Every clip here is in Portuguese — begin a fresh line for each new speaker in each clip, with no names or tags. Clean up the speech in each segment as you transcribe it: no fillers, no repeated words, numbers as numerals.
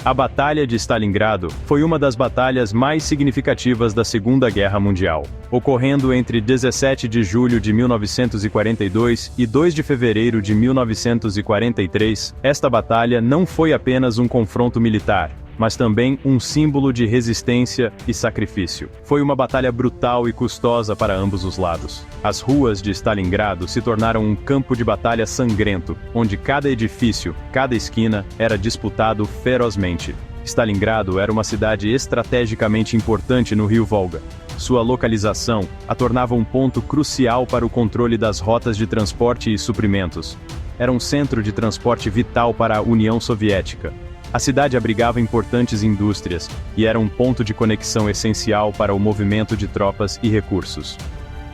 A Batalha de Stalingrado foi uma das batalhas mais significativas da Segunda Guerra Mundial, ocorrendo entre 17 de julho de 1942 e 2 de fevereiro de 1943. Esta batalha não foi apenas um confronto militar, mas também um símbolo de resistência e sacrifício. Foi uma batalha brutal e custosa para ambos os lados. As ruas de Stalingrado se tornaram um campo de batalha sangrento, onde cada edifício, cada esquina, era disputado ferozmente. Stalingrado era uma cidade estrategicamente importante no rio Volga. Sua localização a tornava um ponto crucial para o controle das rotas de transporte e suprimentos. Era um centro de transporte vital para a União Soviética. A cidade abrigava importantes indústrias e era um ponto de conexão essencial para o movimento de tropas e recursos.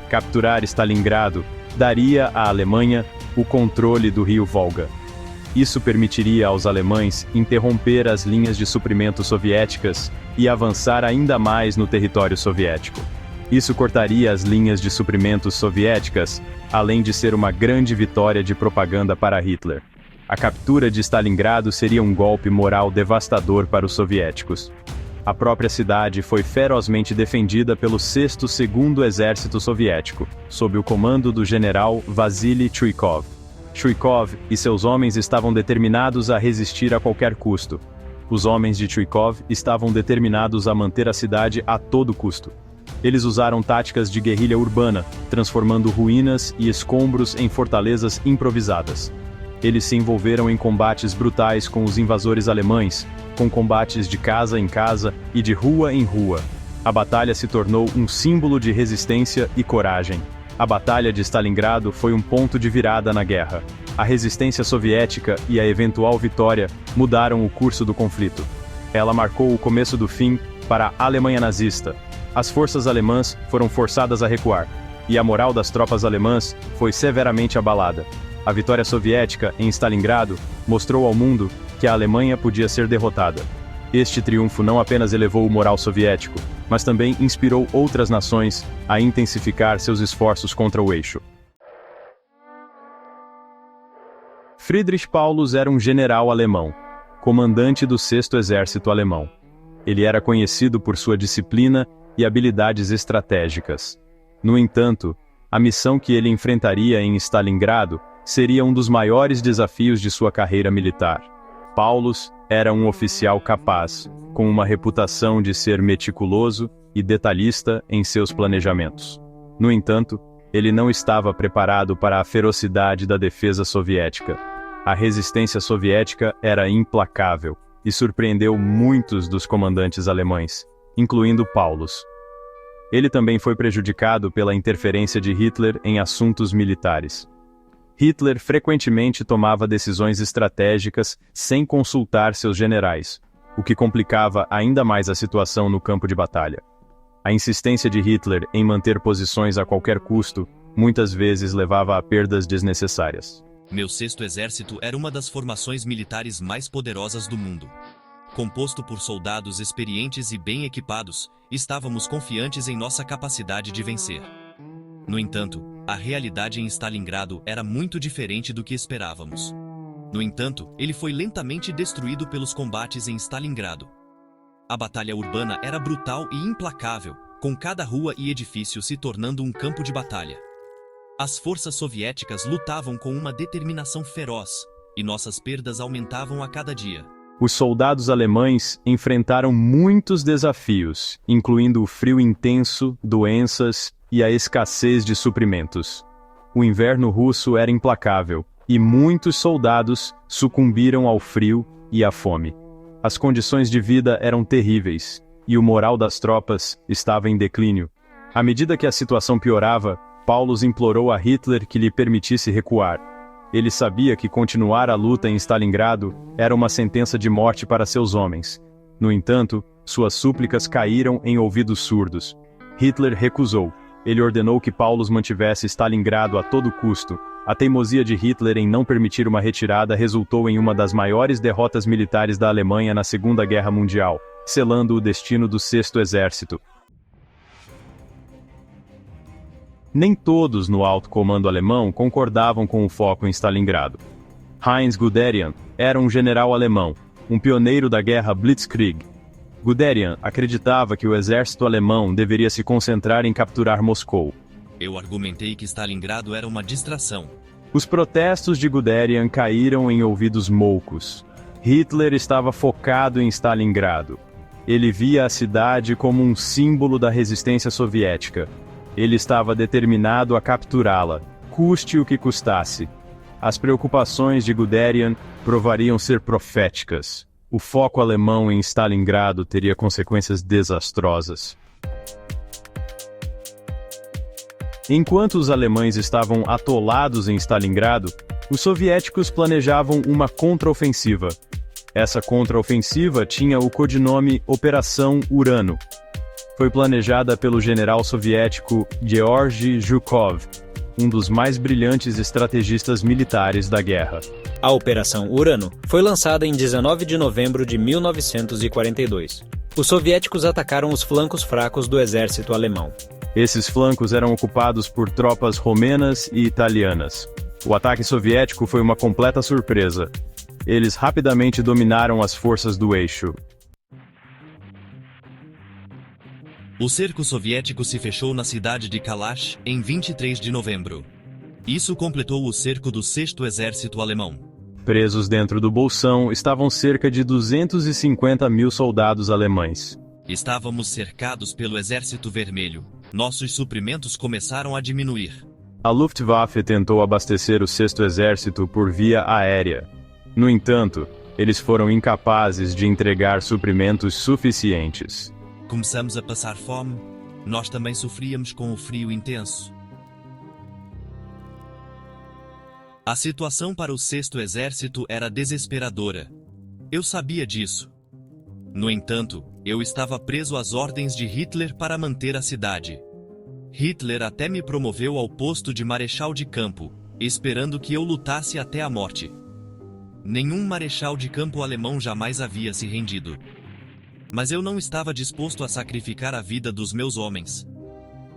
Capturar Stalingrado daria à Alemanha o controle do rio Volga. Isso permitiria aos alemães interromper as linhas de suprimento soviéticas e avançar ainda mais no território soviético. Isso cortaria as linhas de suprimentos soviéticas, além de ser uma grande vitória de propaganda para Hitler. A captura de Stalingrado seria um golpe moral devastador para os soviéticos. A própria cidade foi ferozmente defendida pelo 6º Segundo Exército Soviético, sob o comando do general Vassily Chuikov. Chuikov e seus homens estavam determinados a resistir a qualquer custo. Os homens de Chuikov estavam determinados a manter a cidade a todo custo. Eles usaram táticas de guerrilha urbana, transformando ruínas e escombros em fortalezas improvisadas. Eles se envolveram em combates brutais com os invasores alemães, com combates de casa em casa e de rua em rua. A batalha se tornou um símbolo de resistência e coragem. A Batalha de Stalingrado foi um ponto de virada na guerra. A resistência soviética e a eventual vitória mudaram o curso do conflito. Ela marcou o começo do fim para a Alemanha nazista. As forças alemãs foram forçadas a recuar, e a moral das tropas alemãs foi severamente abalada. A vitória soviética em Stalingrado mostrou ao mundo que a Alemanha podia ser derrotada. Este triunfo não apenas elevou o moral soviético, mas também inspirou outras nações a intensificar seus esforços contra o eixo. Friedrich Paulus era um general alemão, comandante do 6º Exército Alemão. Ele era conhecido por sua disciplina e habilidades estratégicas. No entanto, a missão que ele enfrentaria em Stalingrado seria um dos maiores desafios de sua carreira militar. Paulus era um oficial capaz, com uma reputação de ser meticuloso e detalhista em seus planejamentos. No entanto, ele não estava preparado para a ferocidade da defesa soviética. A resistência soviética era implacável e surpreendeu muitos dos comandantes alemães, incluindo Paulus. Ele também foi prejudicado pela interferência de Hitler em assuntos militares. Hitler frequentemente tomava decisões estratégicas sem consultar seus generais, o que complicava ainda mais a situação no campo de batalha. A insistência de Hitler em manter posições a qualquer custo, muitas vezes levava a perdas desnecessárias.
Meu 6º Exército era uma das formações militares mais poderosas do mundo. Composto por soldados experientes e bem equipados, estávamos confiantes em nossa capacidade de vencer. No entanto, a realidade em Stalingrado era muito diferente do que esperávamos. No entanto, ele foi lentamente destruído pelos combates em Stalingrado. A batalha urbana era brutal e implacável, com cada rua e edifício se tornando um campo de batalha. As forças soviéticas lutavam com uma determinação feroz, e nossas perdas aumentavam a cada dia.
Os soldados alemães enfrentaram muitos desafios, incluindo o frio intenso, doenças e a escassez de suprimentos. O inverno russo era implacável, e muitos soldados sucumbiram ao frio e à fome. As condições de vida eram terríveis, e o moral das tropas estava em declínio. À medida que a situação piorava, Paulus implorou a Hitler que lhe permitisse recuar. Ele sabia que continuar a luta em Stalingrado era uma sentença de morte para seus homens. No entanto, suas súplicas caíram em ouvidos surdos. Hitler recusou. Ele ordenou que Paulus mantivesse Stalingrado a todo custo. A teimosia de Hitler em não permitir uma retirada resultou em uma das maiores derrotas militares da Alemanha na Segunda Guerra Mundial, selando o destino do 6º Exército. Nem todos no alto comando alemão concordavam com o foco em Stalingrado. Heinz Guderian era um general alemão, um pioneiro da guerra Blitzkrieg. Guderian acreditava que o exército alemão deveria se concentrar em capturar Moscou.
Eu argumentei que Stalingrado era uma distração.
Os protestos de Guderian caíram em ouvidos moucos. Hitler estava focado em Stalingrado. Ele via a cidade como um símbolo da resistência soviética. Ele estava determinado a capturá-la, custe o que custasse. As preocupações de Guderian provariam ser proféticas. O foco alemão em Stalingrado teria consequências desastrosas. Enquanto os alemães estavam atolados em Stalingrado, os soviéticos planejavam uma contraofensiva. Essa contraofensiva tinha o codinome Operação Urano. Foi planejada pelo general soviético Georgy Zhukov, um dos mais brilhantes estrategistas militares da guerra.
A Operação Urano foi lançada em 19 de novembro de 1942. Os soviéticos atacaram os flancos fracos do exército alemão.
Esses flancos eram ocupados por tropas romenas e italianas. O ataque soviético foi uma completa surpresa. Eles rapidamente dominaram as forças do eixo.
O cerco soviético se fechou na cidade de Kalash em 23 de novembro. Isso completou o cerco do 6º Exército Alemão.
Presos dentro do bolsão estavam cerca de 250 mil soldados alemães.
Estávamos cercados pelo Exército Vermelho. Nossos suprimentos começaram a diminuir.
A Luftwaffe tentou abastecer o 6º Exército por via aérea. No entanto, eles foram incapazes de entregar suprimentos suficientes.
Começamos a passar fome. Nós também sofríamos com o frio intenso. A situação para o 6º Exército era desesperadora. Eu sabia disso. No entanto, eu estava preso às ordens de Hitler para manter a cidade. Hitler até me promoveu ao posto de marechal de campo, esperando que eu lutasse até a morte. Nenhum marechal de campo alemão jamais havia se rendido. Mas eu não estava disposto a sacrificar a vida dos meus homens.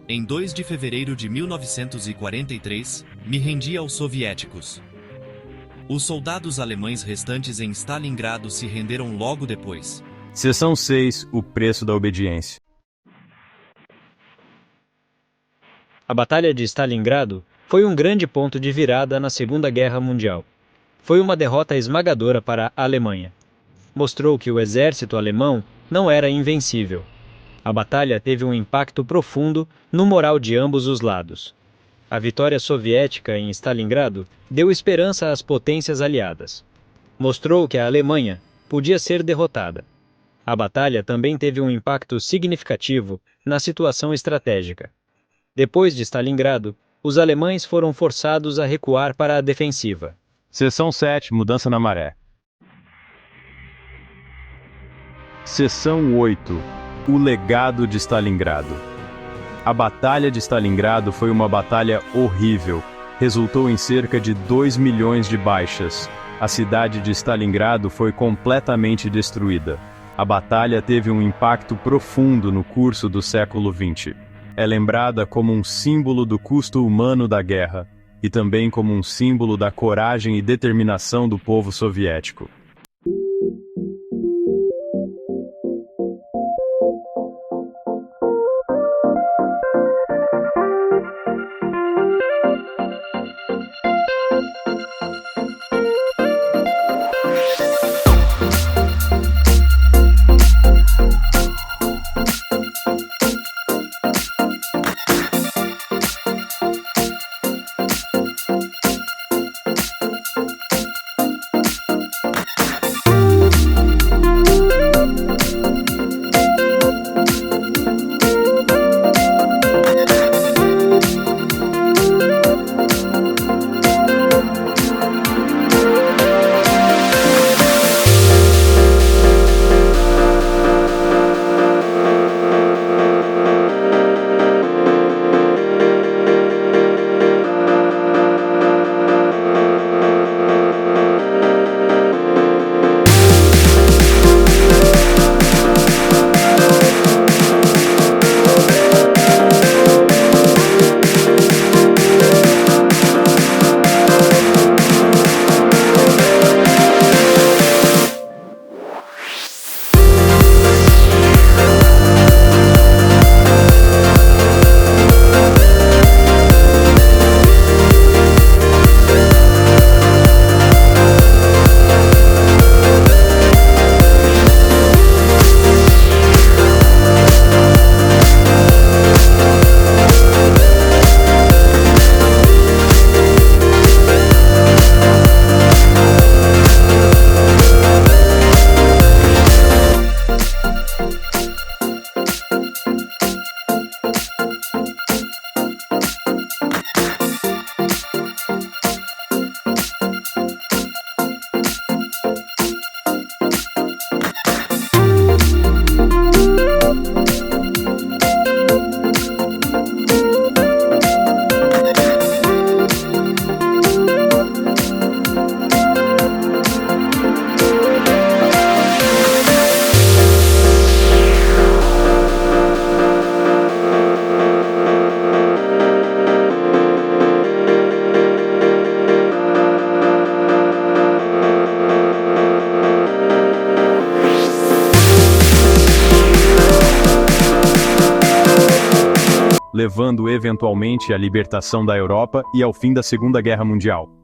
Em 2 de fevereiro de 1943, me rendi aos soviéticos. Os soldados alemães restantes em Stalingrado se renderam logo depois.
Seção 6. O preço da obediência.
A Batalha de Stalingrado foi um grande ponto de virada na Segunda Guerra Mundial. Foi uma derrota esmagadora para a Alemanha. Mostrou que o exército alemão não era invencível. A batalha teve um impacto profundo no moral de ambos os lados. A vitória soviética em Stalingrado deu esperança às potências aliadas. Mostrou que a Alemanha podia ser derrotada. A batalha também teve um impacto significativo na situação estratégica. Depois de Stalingrado, os alemães foram forçados a recuar para a defensiva.
Seção 7. Mudança na maré. Seção 8. O legado de Stalingrado. A Batalha de Stalingrado foi uma batalha horrível. Resultou em cerca de 2 milhões de baixas. A cidade de Stalingrado foi completamente destruída. A batalha teve um impacto profundo no curso do século XX. É lembrada como um símbolo do custo humano da guerra, e também como um símbolo da coragem e determinação do povo soviético. levando eventualmente à libertação da Europa e ao fim da Segunda Guerra Mundial.